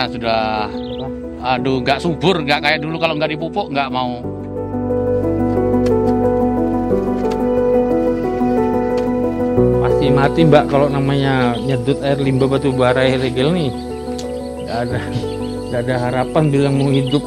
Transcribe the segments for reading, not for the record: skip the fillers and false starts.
tanahnya sudah, aduh, nggak subur, nggak kayak dulu kalau nggak dipupuk nggak mau. Pasti mati Mbak kalau namanya nyedut air limbah batu bara ilegal nih. Nggak ada harapan bilang mau hidup.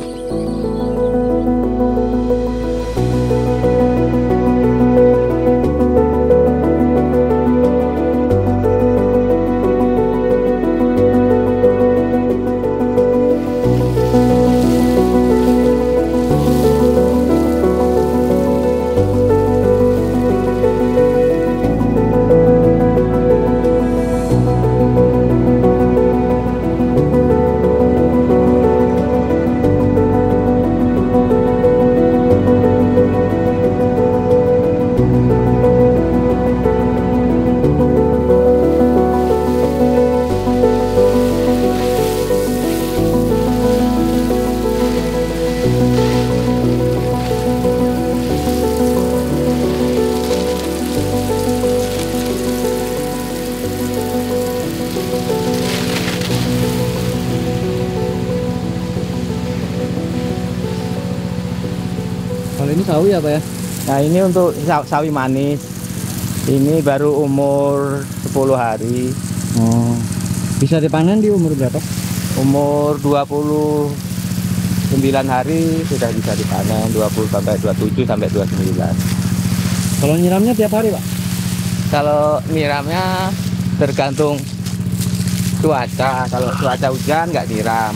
Kalau ini sawi apa ya? Nah ini untuk sawi manis. Ini baru umur 10 hari. Oh, bisa dipanen di umur berapa? Umur 29 hari sudah bisa dipanen, 20 sampai 27 sampai 29. Kalau nyiramnya tiap hari Pak? Kalau nyiramnya tergantung cuaca. Kalau cuaca hujan nggak nyiram.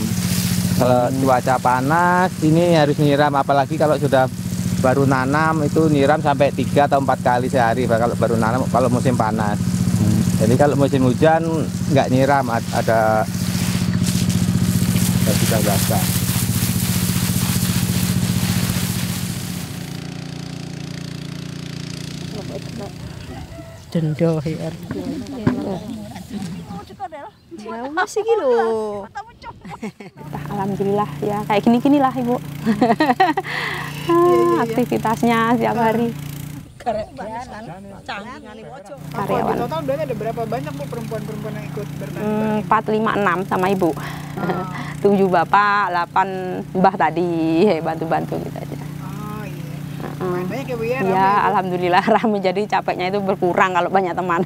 Kalau cuaca panas ini harus nyiram, apalagi kalau sudah baru nanam itu nyiram sampai 3 atau 4 kali sehari kalau baru nanam kalau musim panas. Jadi kalau musim hujan nggak nyiram, ada sudah basah. Dendo ya. Masih gitu. Alhamdulillah ya kayak gini-gini lah Ibu. Aktivitasnya setiap hari. Karyawan. Total berarti ada berapa banyak Bu perempuan-perempuan yang ikut bertani? 4, 5, 6 sama Ibu. 7 bapak, 8 mbah tadi bantu-bantu gitu aja. Oh iya. Banyak ya Bu ya? Ya alhamdulillah ramai, jadi capeknya itu berkurang kalau banyak teman.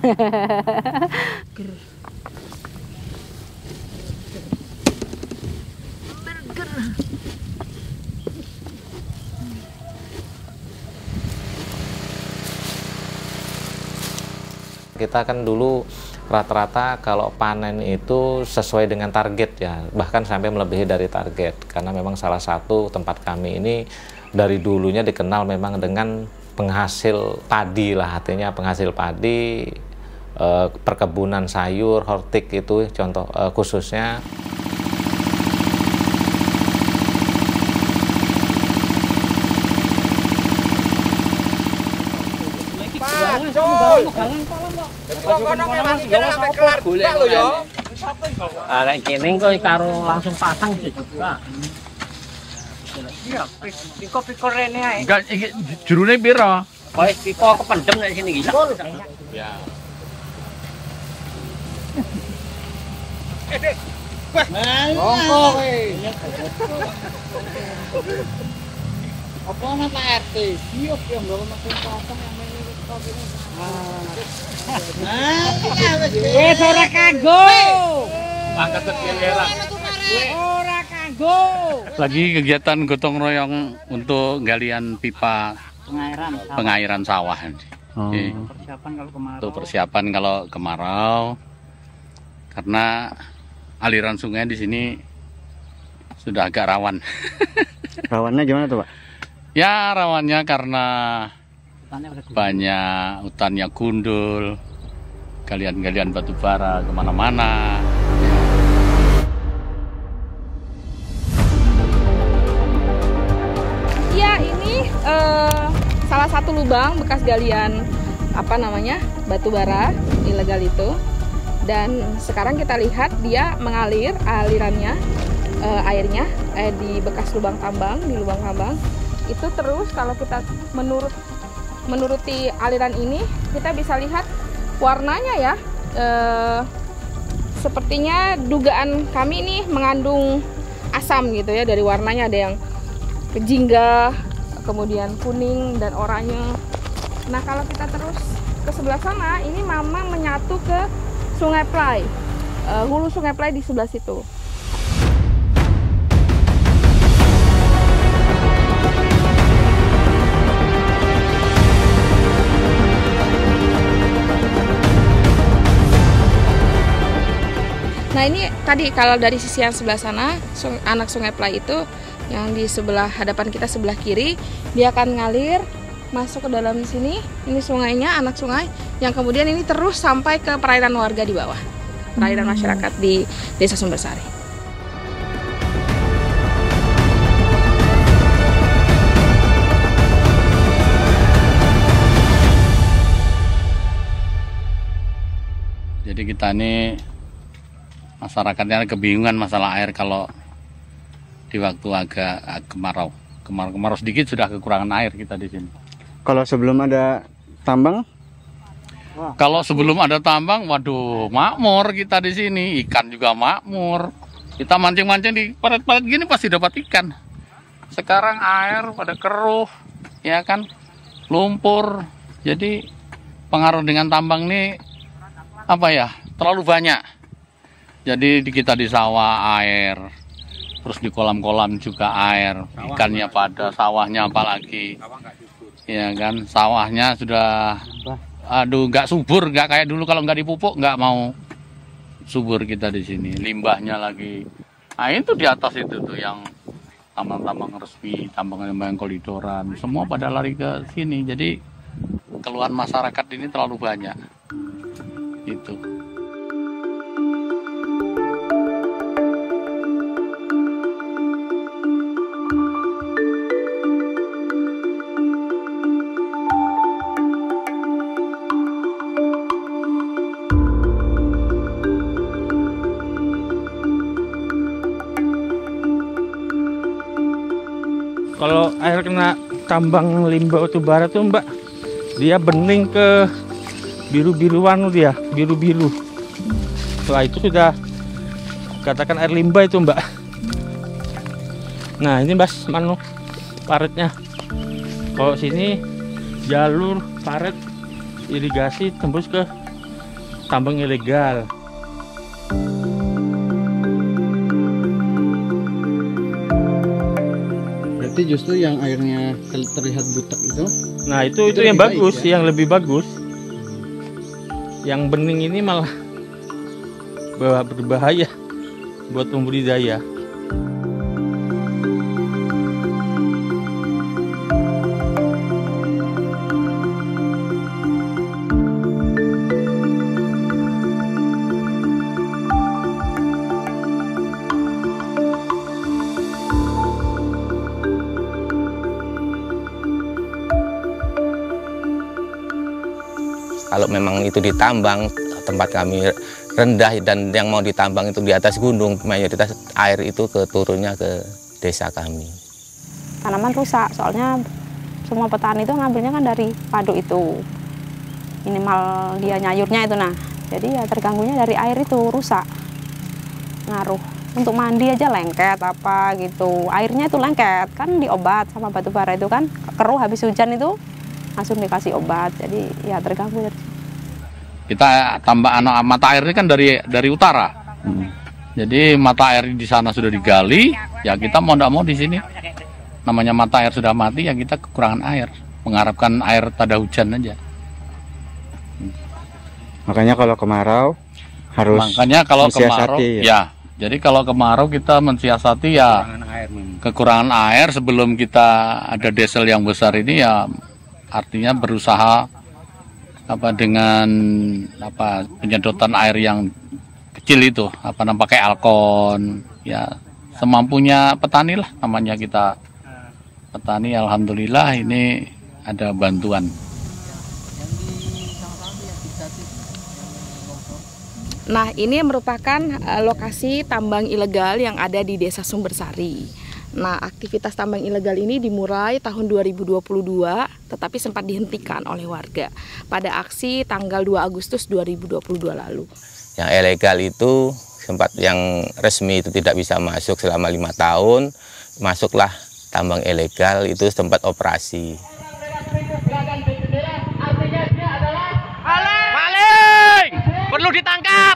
Kita kan dulu rata-rata kalau panen itu sesuai dengan target ya, bahkan sampai melebihi dari target. Karena memang salah satu tempat kami ini dari dulunya dikenal memang dengan penghasil padi lah, artinya penghasil padi, perkebunan sayur, hortik itu contoh khususnya. Kayak gini kok karo langsung pasang juga. Iya, piko-piko rene ae. Enggak, jurune piro? Kowe piko kependem nek sini iki. Ya. Monggo kowe. Apa ana Pak RT? Iya, yang bawa mesin pasang yang ini kok ini. Wis ora kanggo. Angkat kekileran. Ora kanggo. Lagi kegiatan gotong royong untuk galian pipa pengairan sawah. Persiapan kalau kemarau. Untuk persiapan kalau kemarau. Karena aliran sungai di sini sudah agak rawan. Rawannya gimana tuh Pak? Ya rawannya karena banyak hutannya gundul, galian-galian batu bara kemana-mana. Ya ini salah satu lubang bekas galian batu bara ilegal itu. Dan sekarang kita lihat dia mengalir alirannya, airnya di bekas lubang tambang, di lubang tambang itu terus. Kalau kita menuruti aliran ini kita bisa lihat warnanya ya, sepertinya dugaan kami ini mengandung asam gitu ya, dari warnanya ada yang kejingga, kemudian kuning dan oranye. Nah kalau kita terus ke sebelah sana, ini Mama menyatu ke Sungai Plai, hulu Sungai Plai di sebelah situ. Nah ini tadi kalau dari sisi yang sebelah sana, anak Sungai Plai itu yang di sebelah hadapan kita sebelah kiri, dia akan ngalir masuk ke dalam sini. Ini sungainya, anak sungai, yang kemudian ini terus sampai ke perairan warga di bawah, perairan masyarakat di Desa Sumbersari. Jadi kita ini masyarakatnya kebingungan masalah air kalau di waktu agak kemarau. Kemarau sedikit sudah kekurangan air kita di sini. Kalau sebelum ada tambang? Kalau sebelum ada tambang, waduh, makmur kita di sini. Ikan juga makmur. Kita mancing-mancing di paret-paret gini pasti dapat ikan. Sekarang air pada keruh, ya kan, lumpur. Jadi pengaruh dengan tambang ini apa ya? Terlalu banyak. Jadi kita di sawah air, terus di kolam-kolam juga air, ikannya pada, sawahnya apalagi, ya kan, sawahnya sudah, aduh, nggak subur, nggak kayak dulu kalau nggak dipupuk nggak mau subur kita di sini. Limbahnya lagi, nah itu di atas itu tuh yang tambang-tambang resmi, tambang-tambang koridoran, semua pada lari ke sini. Jadi keluhan masyarakat ini terlalu banyak, itu. Kalau air kena tambang limbah batubara tuh Mbak, dia bening ke biru-biruan dia, biru-biru. Setelah itu sudah katakan air limbah itu Mbak. Nah ini Mas Manu paretnya. Kalau sini jalur paret irigasi tembus ke tambang ilegal. Justru yang airnya terlihat butek itu. Nah itu yang bagus, ya? Yang lebih bagus. Yang bening ini malah berbahaya buat pembudidaya. Kalau memang itu ditambang, tempat kami rendah dan yang mau ditambang itu di atas gunung, mayoritas air itu turunnya ke desa kami. Tanaman rusak, soalnya semua petani itu ngambilnya kan dari waduk itu. Minimal dia nyayurnya itu, nah. Jadi ya terganggunya dari air itu, rusak. Ngaruh. Untuk mandi aja lengket apa gitu. Airnya itu lengket, kan diobat sama batu bara itu kan. Keruh habis hujan itu langsung dikasih obat, jadi ya terganggu. Kita tambah mata air ini kan dari utara, jadi mata air di sana sudah digali, ya kita mau tidak mau di sini, namanya mata air sudah mati, ya kita kekurangan air, mengharapkan air pada hujan aja. Makanya kalau kemarau harus mensiasati, ya. Jadi kalau kemarau kita mensiasati ya kekurangan air sebelum kita ada desel yang besar ini ya. Artinya berusaha dengan penyedotan air yang kecil itu, pakai alkon, ya semampunya petani lah, namanya kita petani. Alhamdulillah ini ada bantuan. Nah ini merupakan lokasi tambang ilegal yang ada di Desa Sumbersari. Nah, aktivitas tambang ilegal ini dimulai tahun 2022, tetapi sempat dihentikan oleh warga pada aksi tanggal 2 Agustus 2022 lalu. Yang ilegal itu sempat yang resmi itu tidak bisa masuk selama 5 tahun, masuklah tambang ilegal itu tempat operasi. Maling! Perlu ditangkap!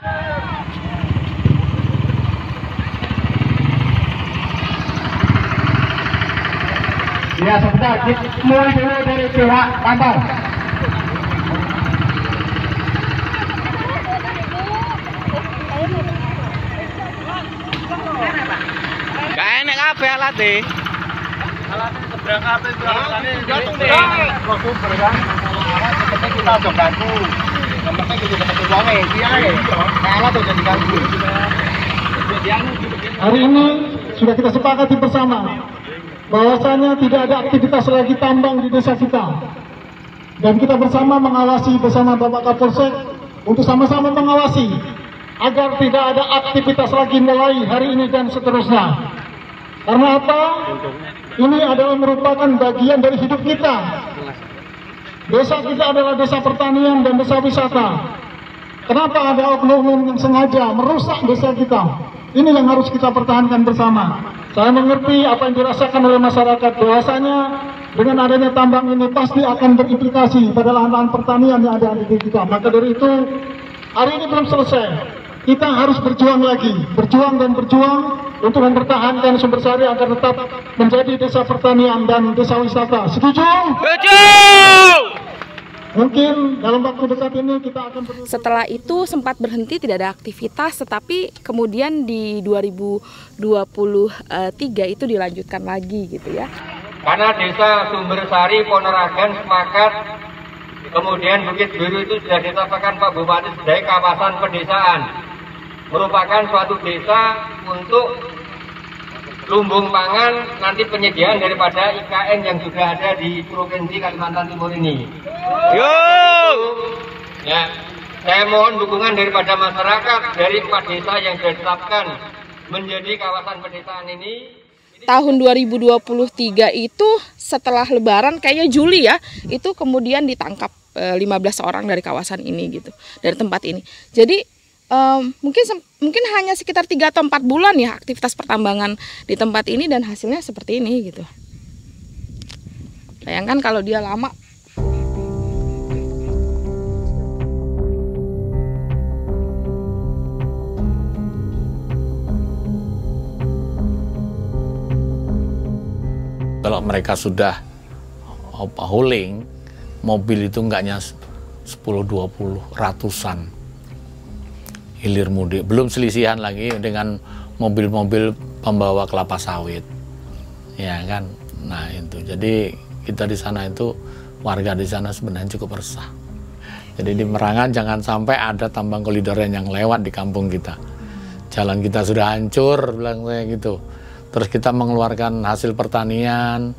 Ya sebentar, mulai dulu dari pihak tambang. Gak enak apa alatnya? Alatnya seberang apa itu? Jatuh deh. Sumber kan, penting kita udah bantu. Yang penting kita dapat uangnya, iya ya. Alat udah diganggu. Hari ini sudah kita sepakati bersama bahwasanya tidak ada aktivitas lagi tambang di desa kita, dan kita bersama mengawasi bersama Bapak Kapolsek untuk sama-sama mengawasi agar tidak ada aktivitas lagi mulai hari ini dan seterusnya. Karena apa? Ini adalah merupakan bagian dari hidup kita. Desa kita adalah desa pertanian dan desa wisata. Kenapa ada oknum-oknum yang sengaja merusak desa kita? Ini yang harus kita pertahankan bersama. Saya mengerti apa yang dirasakan oleh masyarakat, bahwasanya dengan adanya tambang ini pasti akan berimplikasi pada lahan-lahan pertanian yang ada di kita. Maka dari itu, hari ini belum selesai. Kita harus berjuang lagi, berjuang dan berjuang untuk mempertahankan Sumbersari agar tetap menjadi desa pertanian dan desa wisata. Setuju? Setuju! Mungkin dalam waktu dekat ini kita akan Setelah itu sempat berhenti, tidak ada aktivitas, tetapi kemudian di 2023 itu dilanjutkan lagi gitu ya. Karena desa Sumbersari Ponorogan sepakat, kemudian Bukit Biru itu sudah ditetapkan Pak Bupati sebagai kawasan pedesaan, merupakan suatu desa untuk lumbung pangan nanti penyediaan daripada IKN yang sudah ada di Provinsi Kalimantan Timur ini. Yuk! Ya, saya mohon dukungan daripada masyarakat dari 4 desa yang sudah ditetapkan menjadi kawasan pedesaan ini. Tahun 2023 itu setelah Lebaran, kayaknya Juli ya, itu kemudian ditangkap 15 orang dari kawasan ini gitu, dari tempat ini. Jadi mungkin hanya sekitar 3 atau 4 bulan ya aktivitas pertambangan di tempat ini dan hasilnya seperti ini gitu. Bayangkan kalau dia lama. Kalau mereka sudah hauling, mobil itu enggaknya 10-20, ratusan hilir mudik. Belum selisihan lagi dengan mobil-mobil pembawa kelapa sawit. Ya kan? Nah itu. Jadi kita di sana itu, warga di sana sebenarnya cukup resah. Jadi di Merangan jangan sampai ada tambang kolidoran yang lewat di kampung kita. Jalan kita sudah hancur, bilang saya gitu. Terus kita mengeluarkan hasil pertanian,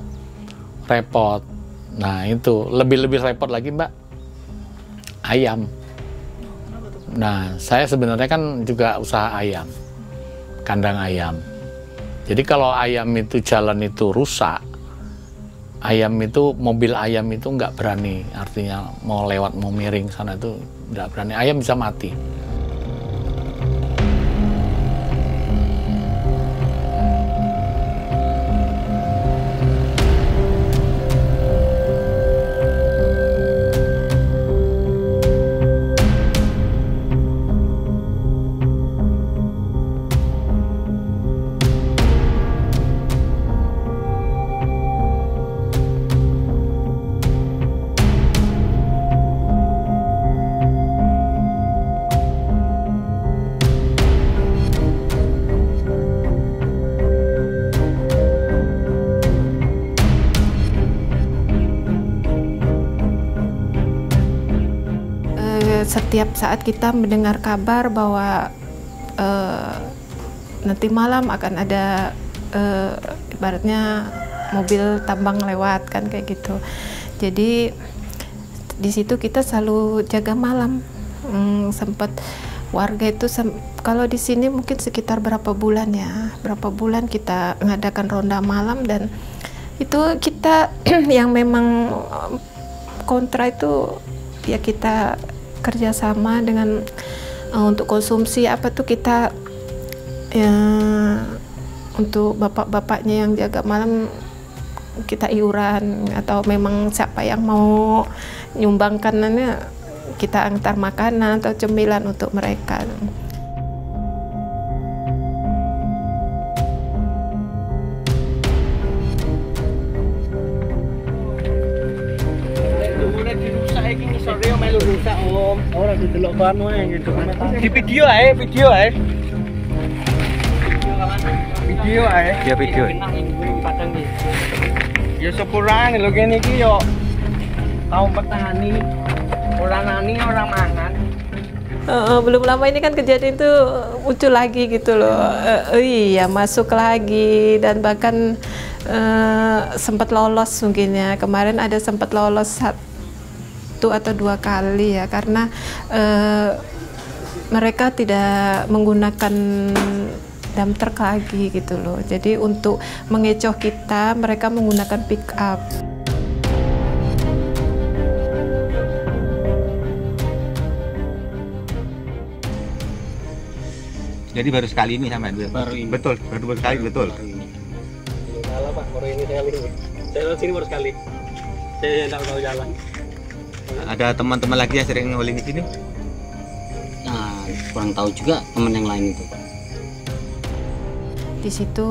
repot. Nah itu, lebih repot lagi Mbak, ayam. Nah saya sebenarnya kan juga usaha ayam, kandang ayam. Jadi kalau ayam itu jalan itu rusak, ayam itu, mobil ayam itu nggak berani, artinya mau lewat, mau miring sana itu nggak berani, ayam bisa mati. Setiap saat kita mendengar kabar bahwa nanti malam akan ada ibaratnya mobil tambang lewat kan kayak gitu. Jadi di situ kita selalu jaga malam. Sempat warga itu kalau di sini mungkin sekitar berapa bulan ya, berapa bulan kita mengadakan ronda malam, dan itu kita yang memang kontra itu ya kita kerjasama dengan untuk konsumsi apa tuh kita ya, untuk bapak-bapaknya yang jaga malam kita iuran, atau memang siapa yang mau nyumbangkannya kita antar makanan atau cemilan untuk mereka. Di video ae, video ae. Video ae. Ya video. Ya sepurane lho kene iki yo. Kaum petani, orang nani, orang mangan. Belum lama ini kan kejadian itu muncul lagi gitu loh. Iya, masuk lagi dan bahkan sempat lolos mungkin ya. Kemarin ada sempat lolos 1 atau 2 kali ya, karena mereka tidak menggunakan dump truck lagi gitu loh. Jadi untuk mengecoh kita, mereka menggunakan pick up. Jadi baru sekali ini sampai baru ini. Betul, baru sekali betul. Salah Pak, baru ini sekali. Saya lewat sini baru sekali. Saya tidak tahu jalan. Ada teman-teman lagi yang sering nguling di sini? Nah, kurang tahu juga teman yang lain itu, Pak. Di situ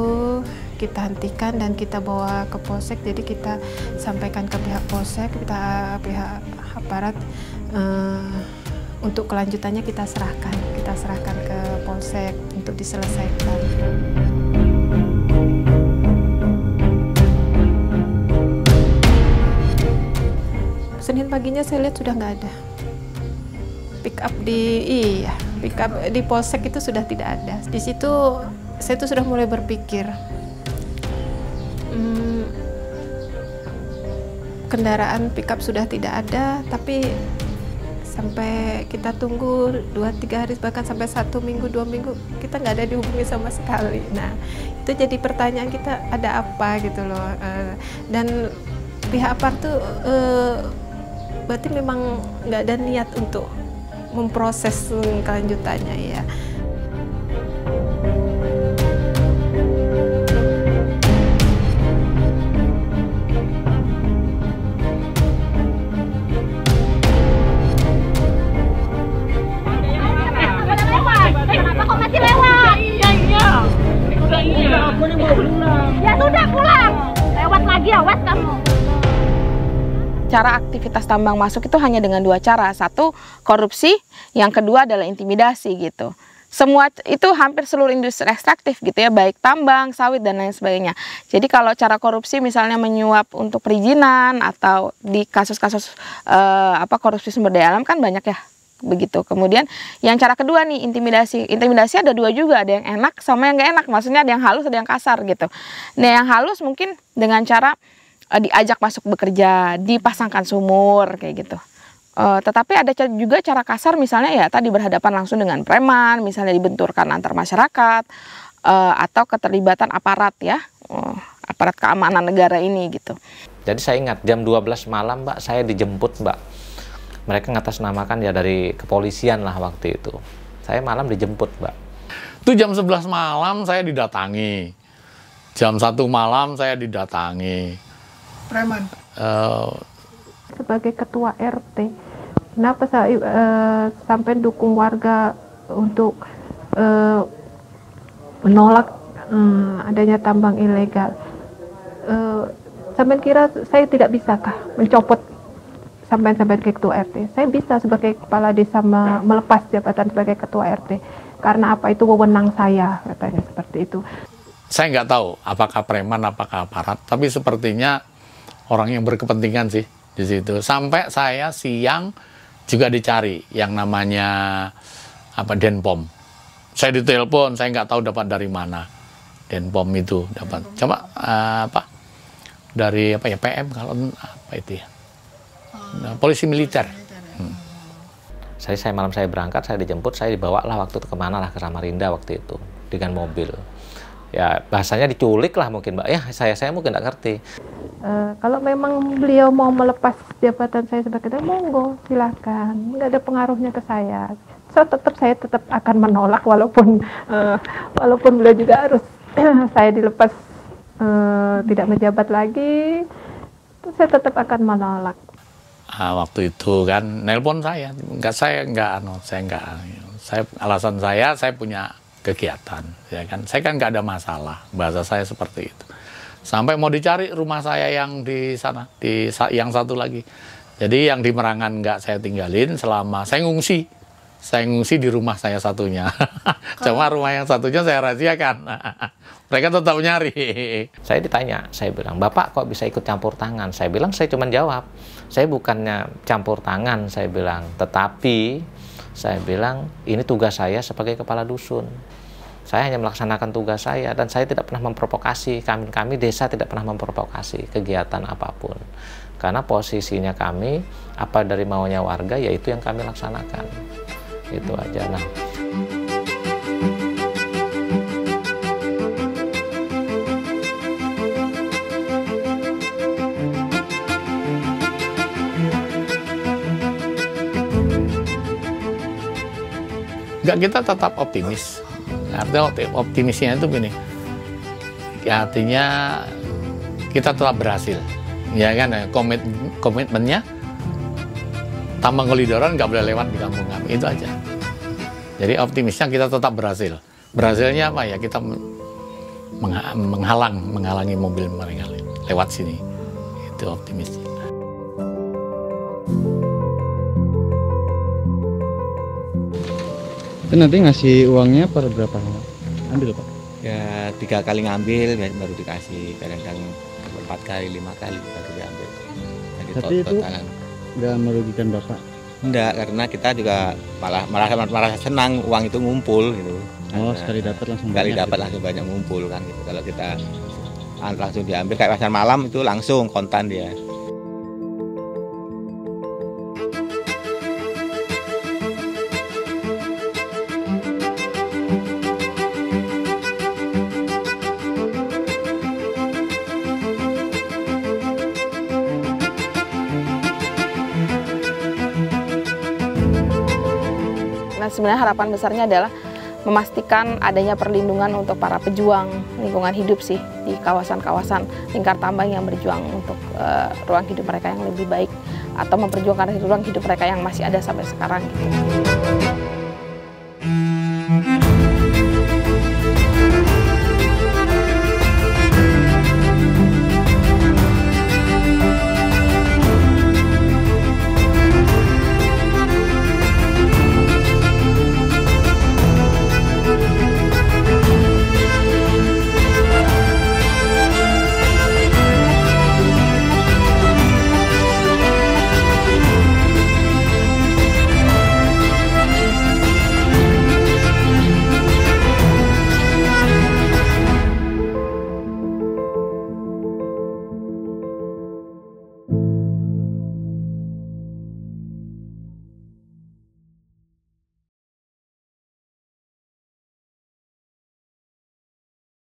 kita hentikan dan kita bawa ke polsek. Jadi kita sampaikan ke pihak polsek, pihak aparat. Untuk kelanjutannya kita serahkan ke polsek untuk diselesaikan. Senin paginya saya lihat sudah nggak ada. Pick up di polsek itu sudah tidak ada. Di situ saya tuh sudah mulai berpikir, kendaraan pick up sudah tidak ada, tapi sampai kita tunggu 2-3 hari, bahkan sampai 1 minggu, 2 minggu, kita nggak ada dihubungi sama sekali. Nah, itu jadi pertanyaan kita, ada apa gitu loh. Dan pihak apart tuh berarti memang nggak ada niat untuk memproses kelanjutannya ya. Ya sudah pulang, lewat lagi awas kamu. Cara aktivitas tambang masuk itu hanya dengan 2 cara. 1, korupsi, yang kedua adalah intimidasi gitu. Semua itu hampir seluruh industri ekstraktif gitu ya, baik tambang, sawit dan lain sebagainya. Jadi kalau cara korupsi misalnya menyuap untuk perizinan atau di kasus-kasus korupsi sumber daya alam kan banyak ya. Begitu. Kemudian yang cara kedua nih, intimidasi. Intimidasi ada 2 juga, ada yang enak sama yang gak enak. Maksudnya ada yang halus, ada yang kasar gitu. Nah, yang halus mungkin dengan cara diajak masuk bekerja, dipasangkan sumur kayak gitu. Tetapi ada juga cara kasar, misalnya ya tadi berhadapan langsung dengan preman, misalnya dibenturkan antar masyarakat, atau keterlibatan aparat ya, aparat keamanan negara ini gitu. Jadi saya ingat jam 12 malam Mbak, saya dijemput Mbak. Mereka ngatasnamakan ya dari kepolisian lah waktu itu. Saya malam dijemput Mbak. Itu jam 11 malam saya didatangi. Jam 1 malam saya didatangi. Preman. Sebagai ketua RT, kenapa saya sampai dukung warga untuk menolak adanya tambang ilegal? Sampai kira saya tidak bisakah mencopot sampai ke ketua RT? Saya bisa sebagai kepala desa melepas jabatan sebagai ketua RT. Karena apa, itu wewenang saya, katanya seperti itu. Saya nggak tahu apakah preman, apakah aparat, tapi sepertinya orang yang berkepentingan sih di situ. Sampai saya siang juga dicari yang namanya Denpom. Saya ditelepon, saya nggak tahu dapat dari mana Denpom itu dapat. Coba dari PM kalau apa itu ya? Polisi militer. Saya malam saya berangkat, saya dijemput, saya dibawa lah waktu itu kemana lah, ke Samarinda waktu itu dengan mobil. Ya bahasanya diculik lah mungkin Mbak. Ya saya mungkin nggak ngerti. Kalau memang beliau mau melepas jabatan saya sebagai ketua, monggo silahkan, nggak ada pengaruhnya ke saya. saya tetap akan menolak walaupun beliau juga harus saya dilepas tidak menjabat lagi, saya tetap akan menolak. Waktu itu kan nelpon saya alasan saya punya kegiatan, ya kan, saya kan nggak ada masalah, bahasa saya seperti itu. Sampai mau dicari rumah saya yang di sana, yang satu lagi. Jadi yang di Merangan nggak saya tinggalin selama saya ngungsi di rumah saya satunya. Cuma rumah yang satunya saya rahasiakan. Mereka tetap nyari. Saya ditanya, saya bilang, Bapak kok bisa ikut campur tangan? Saya bilang, saya cuma jawab, saya bukannya campur tangan, saya bilang, tetapi saya bilang, ini tugas saya sebagai kepala dusun. Saya hanya melaksanakan tugas saya dan saya tidak pernah memprovokasi. Kami desa tidak pernah memprovokasi kegiatan apapun. Karena posisinya kami, apa dari maunya warga, yaitu yang kami laksanakan. Itu aja. Nah, enggak, kita tetap optimis. Artinya optimisnya itu gini, ya, artinya kita tetap berhasil, ya kan, komitmennya tambang kelidoran nggak boleh lewat di kampung kami, itu aja. Jadi optimisnya kita tetap berhasil. Berhasilnya apa ya, kita menghalangi mobil mereka lewat sini, itu optimisnya. Itu nanti ngasih uangnya per berapa ambil Pak? Ya 3 kali ngambil baru dikasih, kadang-kadang 4 kali 5 kali baru diambil. Jadi tapi itu nggak merugikan Bapak? Enggak, karena kita juga malah merasa senang uang itu ngumpul gitu. Oh, sekali dapat langsung banyak ngumpul kan gitu. Kalau kita langsung diambil kayak pasar malam itu langsung kontan dia. Nah, sebenarnya harapan besarnya adalah memastikan adanya perlindungan untuk para pejuang lingkungan hidup sih di kawasan-kawasan lingkar tambang yang berjuang untuk ruang hidup mereka yang lebih baik atau memperjuangkan ruang hidup mereka yang masih ada sampai sekarang gitu.